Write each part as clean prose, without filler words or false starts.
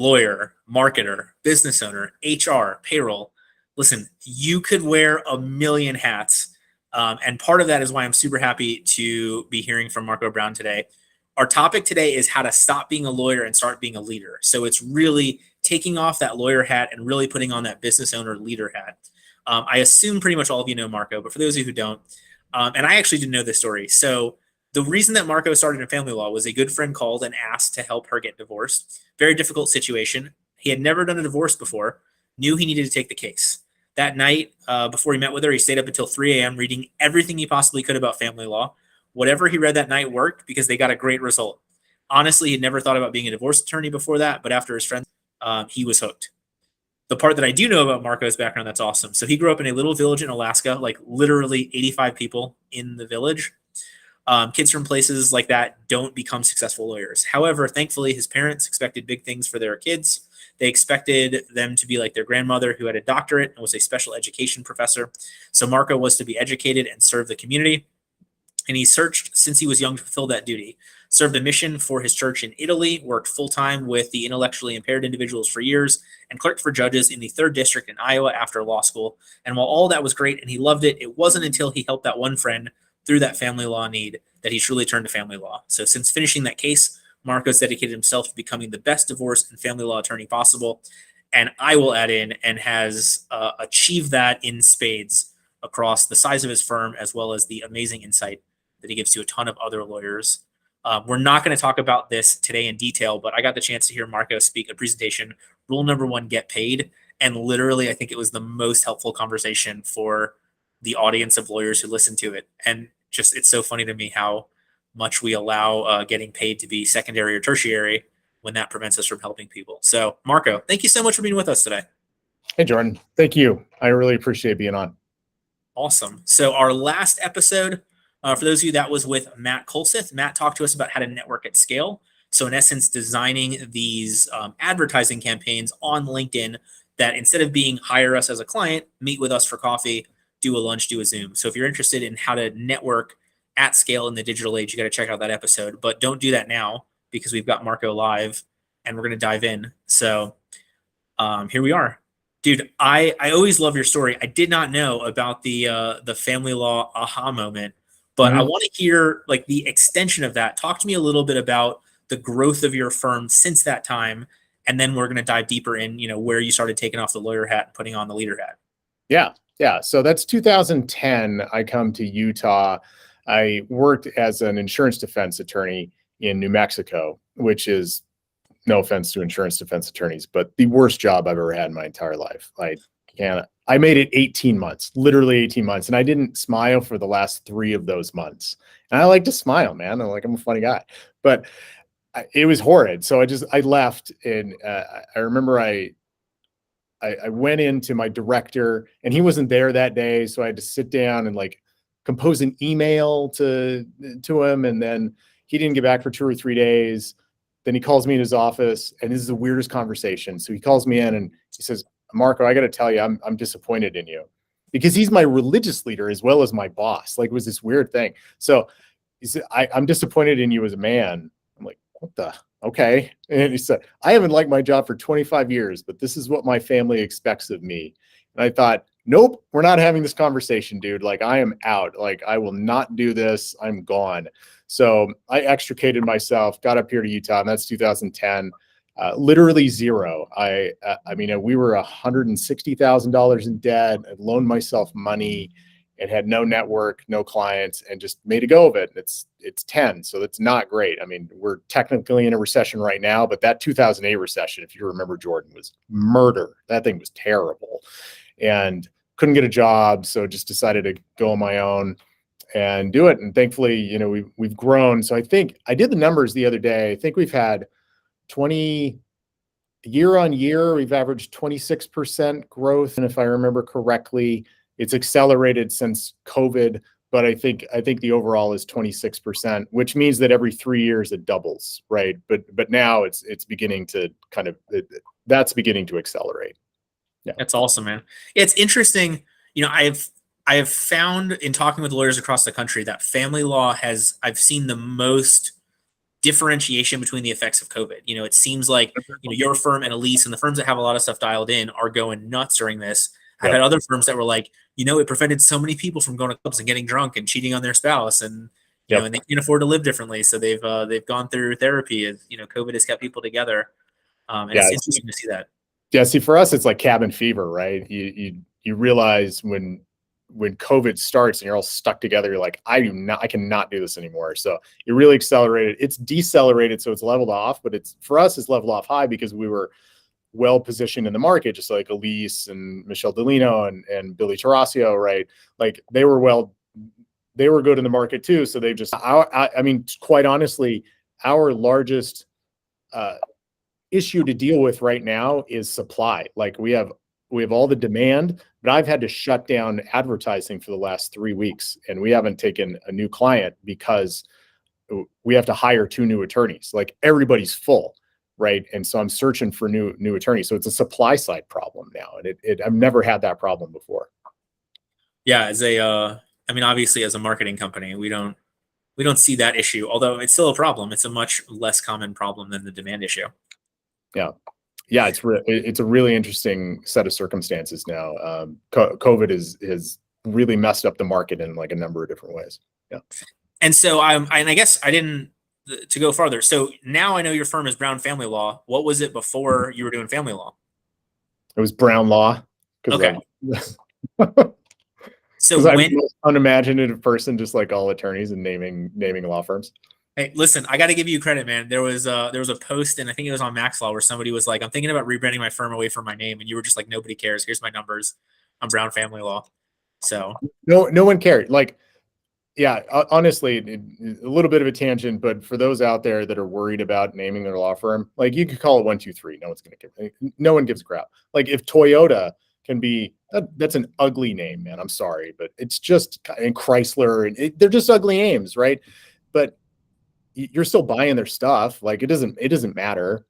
lawyer, marketer, business owner, HR, payroll. Listen, you could wear a million hats. And part of that is why I'm super happy to be hearing from Marco Brown today. Our topic today is how to stop being a lawyer and start being a leader. So it's really taking off that lawyer hat and really putting on that business owner leader hat. I assume pretty much all of you know Marco, but for those of you who don't, and I actually didn't know this story. So the reason that Marco started in family law was a good friend called and asked to help her get divorced. Very difficult situation. He had never done a divorce before, knew he needed to take the case. That night, before he met with her, he stayed up until 3 a.m. reading everything he possibly could about family law. Whatever he read that night worked because they got a great result. Honestly, he'd never thought about being a divorce attorney before that, but after his friend, he was hooked. The part that I do know about Marco's background that's awesome. So he grew up in a little village in Alaska, like literally 85 people in the village. Kids from places like that don't become successful lawyers. However, thankfully, his parents expected big things for their kids. They expected them to be like their grandmother, who had a doctorate and was a special education professor. So Marco was to be educated and serve the community. And he searched since he was young to fulfill that duty. Served a mission for his church in Italy, worked full-time with the intellectually impaired individuals for years, and clerked for judges in the 3rd District in Iowa after law school. And while all that was great and he loved it, it wasn't until he helped that one friend through that family law need that he truly turned to family law. So since finishing that case, Marco's dedicated himself to becoming the best divorce and family law attorney possible. And I will add in, and has achieved that in spades across the size of his firm, as well as the amazing insight that he gives to a ton of other lawyers. We're not going to talk about this today in detail, but I got the chance to hear Marco speak a presentation, rule number 1, get paid. And literally, I think it was the most helpful conversation for the audience of lawyers who listened to it. And just, it's so funny to me how much we allow getting paid to be secondary or tertiary when that prevents us from helping people. So Marco, thank you so much for being with us today. Hey, Jordan. Thank you. I really appreciate being on. Awesome. So our last episode, for those of you, that was with Matt Colseth. Matt talked to us about how to network at scale. So in essence, designing these advertising campaigns on LinkedIn that instead of being hire us as a client, meet with us for coffee, do a lunch, do a Zoom. So if you're interested in how to network at scale in the digital age, you got to check out that episode. But don't do that now because we've got Marco live and we're going to dive in. So here we are. Dude, I always love your story. I did not know about the family law aha moment, but I want to hear like the extension of that. Talk to me a little bit about the growth of your firm since that time, and then we're going to dive deeper in, where you started taking off the lawyer hat and putting on the leader hat. Yeah. So that's 2010. I come to Utah. I worked as an insurance defense attorney in New Mexico, which is, no offense to insurance defense attorneys, but the worst job I've ever had in my entire life. I made it 18 months, literally 18 months. And I didn't smile for the last 3 of those months. And I like to smile, man. I'm a funny guy, but it was horrid. So I left, and I remember I went into my director, and he wasn't there that day. So I had to sit down and compose an email to him. And then he didn't get back for 2 or 3 days. Then he calls me in his office, and this is the weirdest conversation. So he calls me in and he says, Marco, I got to tell you, I'm disappointed in you, because he's my religious leader as well as my boss. It was this weird thing. So he said, I'm disappointed in you as a man. I'm like, what the? Okay. And he said, I haven't liked my job for 25 years, but this is what my family expects of me. And I thought, nope, we're not having this conversation, dude. I am out. I will not do this. I'm gone. So I extricated myself, got up here to Utah, and that's 2010. Literally zero. We were $160,000 in debt. I loaned myself money and had no network, no clients, and just made a go of it. It's 10, so that's not great. We're technically in a recession right now, but that 2008 recession, if you remember, Jordan, was murder. That thing was terrible, and couldn't get a job, so just decided to go on my own and do it. And thankfully, we've grown. So I think I did the numbers the other day. I think we've had 20 year on year, we've averaged 26% growth. And if I remember correctly, it's accelerated since COVID, but I think the overall is 26%, which means that every 3 years it doubles, right? But now it's beginning to that's beginning to accelerate. Yeah. That's awesome, man. It's interesting. I have found in talking with lawyers across the country that family law I've seen the most differentiation between the effects of COVID. It seems like your firm and Elise and the firms that have a lot of stuff dialed in are going nuts during this. I've had other firms that were like, it prevented so many people from going to clubs and getting drunk and cheating on their spouse, and and they can't afford to live differently, so they've gone through therapy. As COVID has kept people together, and it's interesting to see that. Yeah, see, for us, it's like cabin fever, right? You realize when COVID starts and you're all stuck together, you're like, I cannot do this anymore. So it really accelerated. It's decelerated, so it's leveled off, but for us, it's leveled off high because we were well positioned in the market, just like Elise and Michelle Delino and Billy Tarasio, right? Like they were good in the market too. So they've just, I mean, quite honestly, our largest issue to deal with right now is supply. Like we have all the demand, but I've had to shut down advertising for the last 3 weeks, and we haven't taken a new client because we have to hire 2 new attorneys. Like everybody's full, right? And so I'm searching for new attorneys. So it's a supply side problem now, and I've never had that problem before. Yeah, obviously, as a marketing company, we don't see that issue, although it's still a problem. It's a much less common problem than the demand issue. Yeah, it's a really interesting set of circumstances now. COVID has really messed up the market in like a number of different ways. Yeah. And so I guess I didn't to go farther. So now I know your firm is Brown Family Law. What was it before you were doing family law? It was Brown Law. Okay. So I'm an unimaginative person, just like all attorneys, and naming law firms. Hey, listen, I got to give you credit, man. There was a post, and I think it was on Max Law, where somebody was like, "I'm thinking about rebranding my firm away from my name," and you were just like, "Nobody cares. Here's my numbers. I'm Brown Family Law." So no one cared. Like, yeah, honestly, a little bit of a tangent, but for those out there that are worried about naming their law firm, like you could call it 123. No one's gonna give. No one gives a crap. Like if Toyota can be, that's an ugly name, man. I'm sorry, but it's just, and Chrysler, and they're just ugly names, right? But you're still buying their stuff. Like it doesn't matter.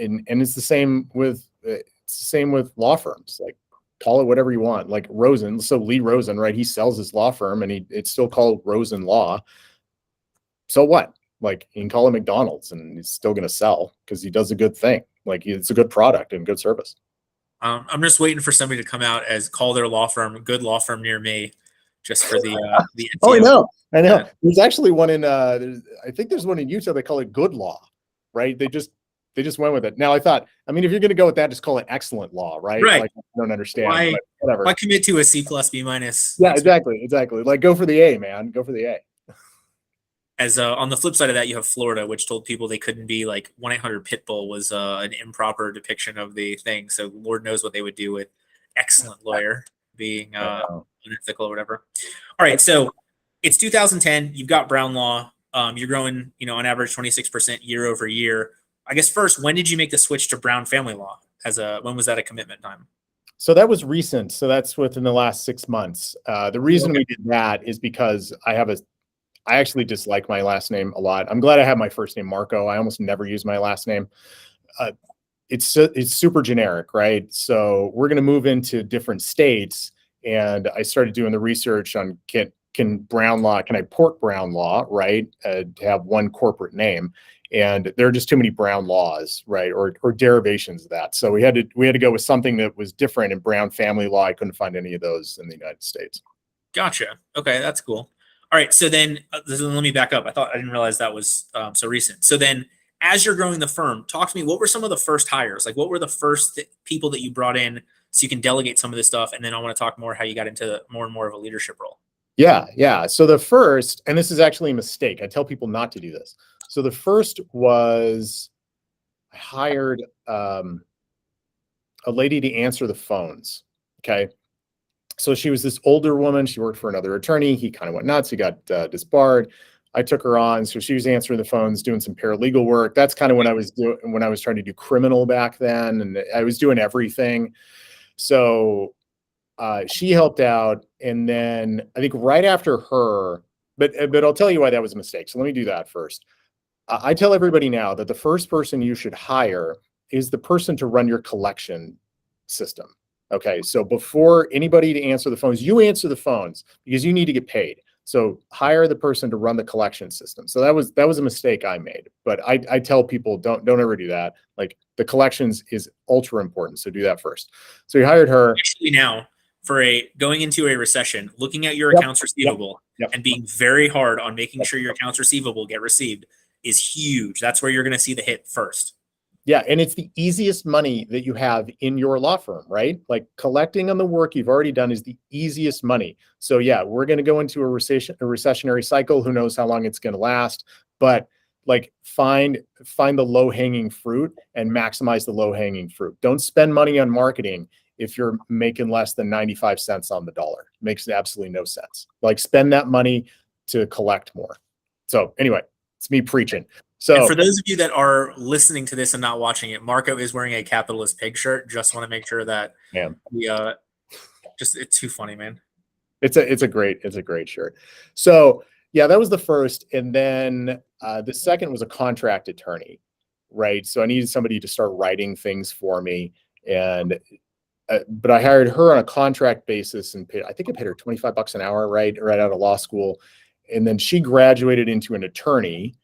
And it's the same with law firms. Like call it whatever you want. Like Rosen. So Lee Rosen, right? He sells his law firm and it's still called Rosen Law. So what? Like you can call it McDonald's and he's still going to sell because he does a good thing. Like it's a good product and good service. I'm just waiting for somebody to come out as call their law firm a good law firm near me, just for the Oh, I know. Yeah. There's actually one in I think there's one in Utah. They call it Good Law, right? They just went with it. Now I thought, I mean, if you're going to go with that, just call it Excellent Law, right? Right. Like, I don't understand. Why, but whatever. Why commit to a C+, B-? Yeah, exactly. Like go for the A, man. Go for the A. As on the flip side of that, you have Florida, which told people they couldn't be like 1-800 Pitbull was an improper depiction of the thing. So Lord knows what they would do with Excellent Lawyer being unethical or whatever. All right, so it's 2010. You've got Brown Law. You're growing, on average 26% year over year. I guess first, when did you make the switch to Brown Family Law? When was that a commitment time? So that was recent. So that's within the last 6 months. The reason we did that is because I actually dislike my last name a lot. I'm glad I have my first name, Marco. I almost never use my last name. It's super generic, right? So we're going to move into different states. And I started doing the research on can Brown Law, can I port Brown Law, right? To have one corporate name. And there are just too many Brown laws, right? Or derivations of that. So we had to go with something that was different. In Brown Family Law, I couldn't find any of those in the United States. Gotcha. Okay, that's cool. All right, so then let me back up. I didn't realize that was so recent. So then, as you're growing the firm, talk to me. What were some of the first hires? Like, what were the first people that you brought in so you can delegate some of this stuff? And then I want to talk more how you got into more and more of a leadership role. Yeah. So the first, and this is actually a mistake. I tell people not to do this. So the first was I hired a lady to answer the phones. Okay. So she was this older woman. She worked for another attorney. He kind of went nuts. He got disbarred. I took her on. So she was answering the phones, doing some paralegal work. That's kind of when I was trying to do criminal back then. And I was doing everything. So she helped out. And then I think right after her, but I'll tell you why that was a mistake. So let me do that first. I tell everybody now that the first person you should hire is the person to run your collection system. Okay, so before anybody to answer the phones, you answer the phones because you need to get paid. So hire the person to run the collection system. So that was a mistake I made. But I tell people don't ever do that. Like the collections is ultra important. So do that first. So you hired her. Actually, now for going into a recession, looking at your Yep, accounts receivable yep. and being very hard on making sure your accounts receivable get received is huge. That's where you're going to see the hit first. Yeah, and it's the easiest money that you have in your law firm, right? Like collecting on the work you've already done is the easiest money. So yeah, we're going to go into a recessionary cycle. Who knows how long it's going to last? But like find the low-hanging fruit and maximize the low-hanging fruit. Don't spend money on marketing if you're making less than 95 cents on the dollar. It makes absolutely no sense. Like spend that money to collect more. So anyway, it's me preaching. So and for those of you that are listening to this and not watching it, Marco is wearing a capitalist pig shirt. Just want to make sure that we it's too funny, man. It's a great shirt. So yeah, that was the first, and then the second was a contract attorney, right? So I needed somebody to start writing things for me, and but I hired her on a contract basis, and I think I paid her $25 an hour, right out of law school, and then she graduated into an attorney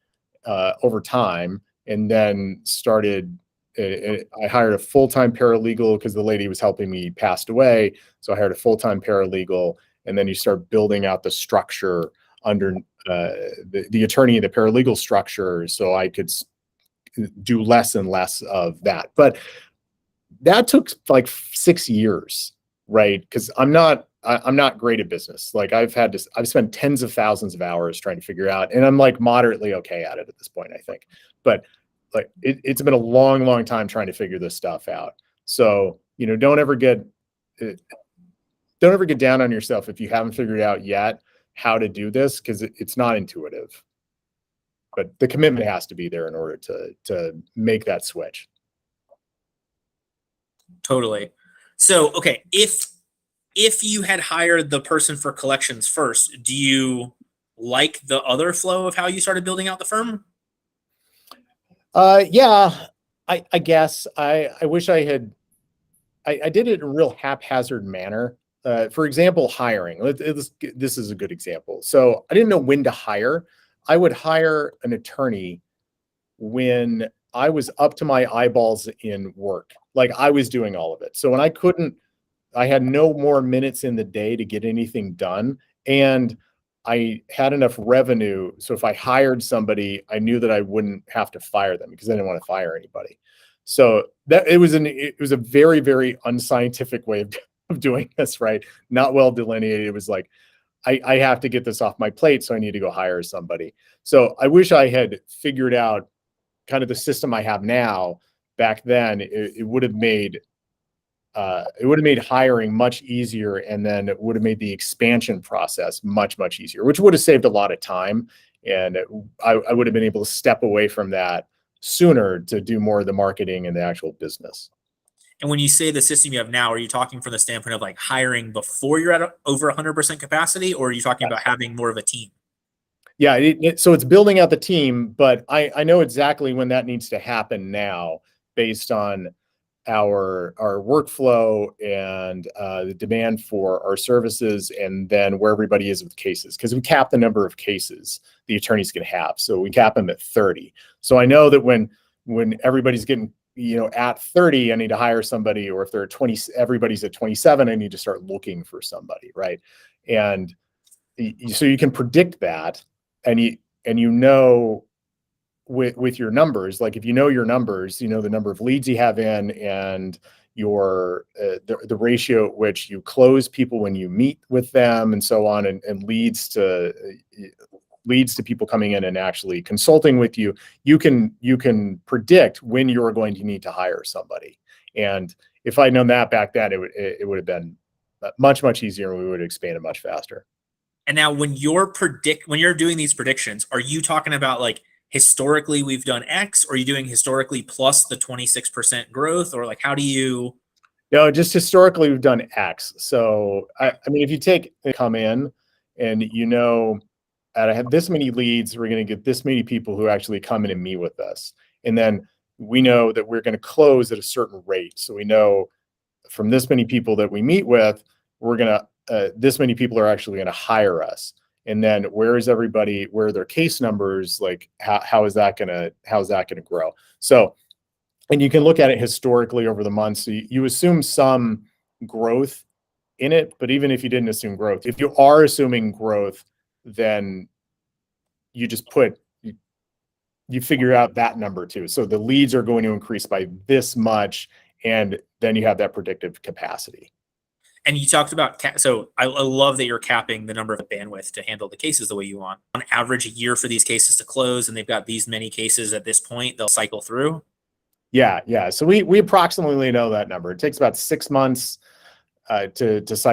over time, and then started. I hired a full-time paralegal because the lady who was helping me passed away. So I hired a full-time paralegal, and then you start building out the structure under the attorney and the paralegal structure, so I could do less and less of that. But that took like 6 years, right? Because I'm not great at business. Like I've spent tens of thousands of hours trying to figure out, and I'm like moderately okay at it at this point, I think. But like it's been a long time trying to figure this stuff out. So, don't ever get down on yourself if you haven't figured out yet how to do this, because it's not intuitive. But the commitment has to be there in order to make that switch. Totally. So, okay, if you had hired the person for collections first, do you like the other flow of how you started building out the firm? Yeah, I guess I wish I had. I did it in a real haphazard manner. For example, hiring. This is a good example. So I didn't know when to hire. I would hire an attorney when I was up to my eyeballs in work. Like I was doing all of it. So when I had no more minutes in the day to get anything done, and I had enough revenue. So if I hired somebody, I knew that I wouldn't have to fire them because I didn't want to fire anybody. So that it was a very, very unscientific way of doing this, right? Not well delineated. It was like, I have to get this off my plate, so I need to go hire somebody. So I wish I had figured out kind of the system I have now. Back then, it would have made hiring much easier, and then it would have made the expansion process much easier, which would have saved a lot of time. And I would have been able to step away from that sooner to do more of the marketing and the actual business. And when you say the system you have now, are you talking from the standpoint of like hiring before you're at over 100% capacity, or are you talking about having more of a team? Yeah, so it's building out the team, but I know exactly when that needs to happen now, based on our workflow and the demand for our services, and then where everybody is with cases, because we cap the number of cases the attorneys can have. So we cap them at 30. So I know that when everybody's getting at 30, I need to hire somebody, or if they're 20, everybody's at 27, I need to start looking for somebody, right? And so you can predict that, and with your numbers, like if you know your numbers, the number of leads you have in, and your the ratio at which you close people when you meet with them, and so on, and leads to people coming in and actually consulting with you, you can predict when you're going to need to hire somebody. And if I'd known that back then, it would have been much easier, and we would have expanded much faster. And now when you're doing these predictions, are you talking about like historically we've done X, or are you doing historically plus the 26% growth, or like how do you? No, just historically we've done X. So I mean, if you come in and I have this many leads, we're going to get this many people who actually come in and meet with us, and then we know that we're going to close at a certain rate. So we know from this many people that we meet with, we're going to this many people are actually going to hire us. And then where is everybody, where are their case numbers? Like how is that gonna grow? So, and you can look at it historically over the months. So you assume some growth in it, but even if you didn't assume growth, if you are assuming growth, then you just you figure out that number too. So the leads are going to increase by this much, and then you have that predictive capacity. And you talked about, so I love that you're capping the number of bandwidth to handle the cases the way you want. On average, a year for these cases to close, and they've got these many cases at this point, they'll cycle through. Yeah. So we approximately know that number. It takes about 6 months to cycle